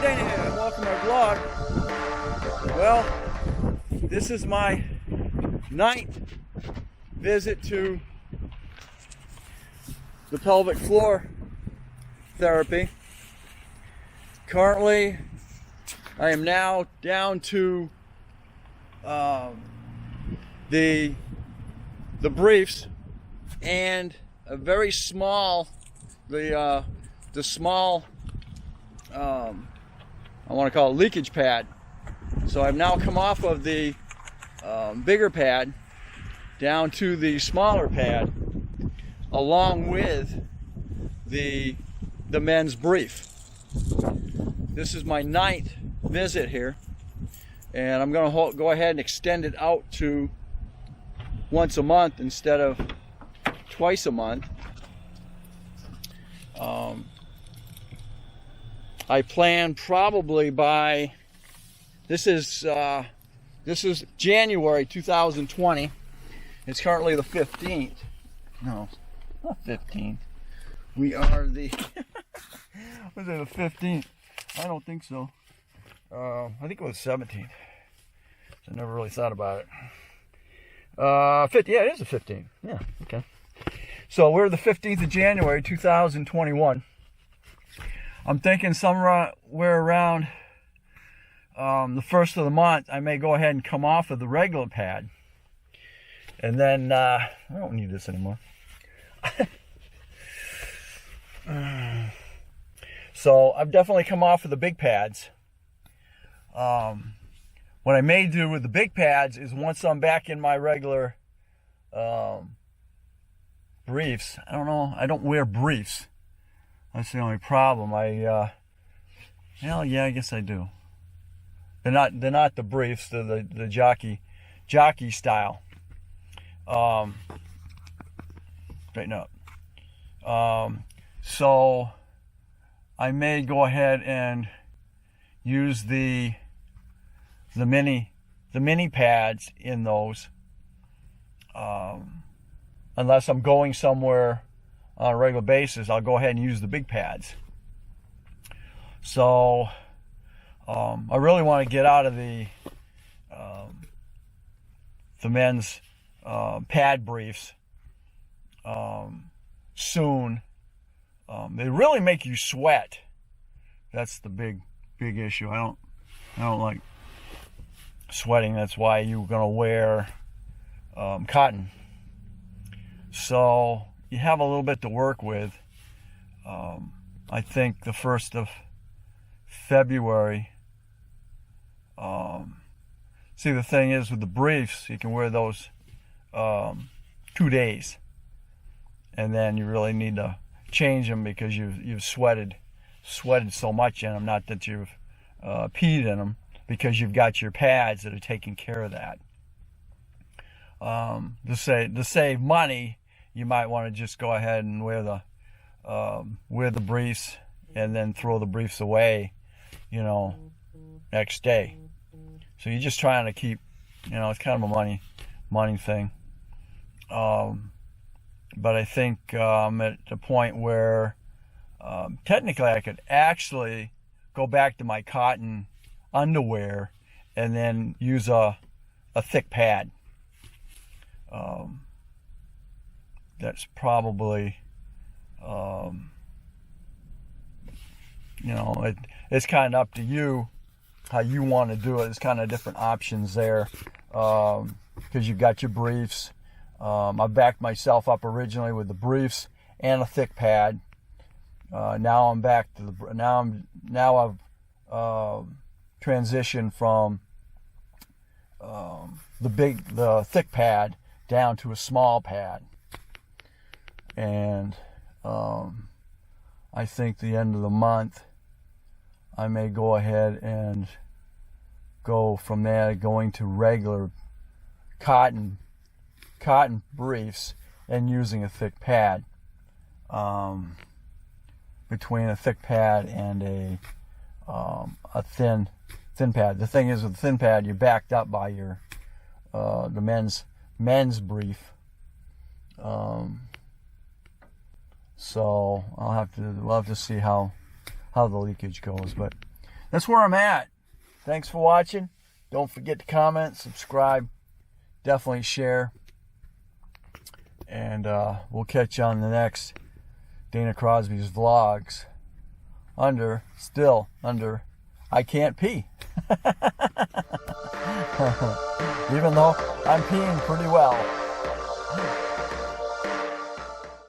Dana here, and welcome to my vlog. Well, this is my 9th visit to the pelvic floor therapy. Currently, I am now down to the briefs and a very small, the small, I want to call it leakage pad. So I've now come off of the bigger pad down to the smaller pad, along with the men's brief. This is my 9th visit here, and I'm going to go ahead and extend it out to once a month instead of twice a month. I plan probably by, this is January 2020. It's currently the 15th. No, not 15th. We are the, was it the 15th? I don't think so. I think it was 17th. I never really thought about it. 50, yeah, it is the 15th. Yeah, okay. So we're the 15th of January 2021. I'm thinking somewhere around the first of the month, I may go ahead and come off of the regular pad. And then, I don't need this anymore. So I've definitely come off of the big pads. What I may do with the big pads is once I'm back in my regular briefs, I don't know, I don't wear briefs. That's the only problem. Hell yeah, I guess I do. They're not the briefs, they're the jockey style. Straighten up. So I may go ahead and use the mini pads in those, unless I'm going somewhere on a regular basis. I'll go ahead and use the big pads. So I really want to get out of the men's pad briefs soon. They really make you sweat. That's the big issue. I don't like sweating. That's why you're gonna wear cotton. So you have a little bit to work with. I think the 1st of February. See, the thing is with the briefs, you can wear those 2 days, and then you really need to change them because you've sweated so much in them. Not that you've peed in them, because you've got your pads that are taking care of that. To save money, you might want to just go ahead and wear the briefs and then throw the briefs away, next day. So you're just trying to keep, it's kind of a money thing. But I think I'm at the point where technically I could actually go back to my cotton underwear and then use a thick pad. That's probably, it's kind of up to you how you want to do it. There's kind of different options there, because you've got your briefs. I backed myself up originally with the briefs and a thick pad. Now I'm back to now I've transitioned from the thick pad down to a small pad, and I think the end of the month I may go ahead and go from there, going to regular cotton briefs and using a thick pad. Between a thick pad and a thin pad. The thing is, with the thin pad, you're backed up by your the men's brief. So we'll have to see how the leakage goes. But that's where I'm at. Thanks for watching. Don't forget to comment, subscribe, definitely share. And we'll catch you on the next Dana Crosby's vlogs. Still under I can't pee. Even though I'm peeing pretty well.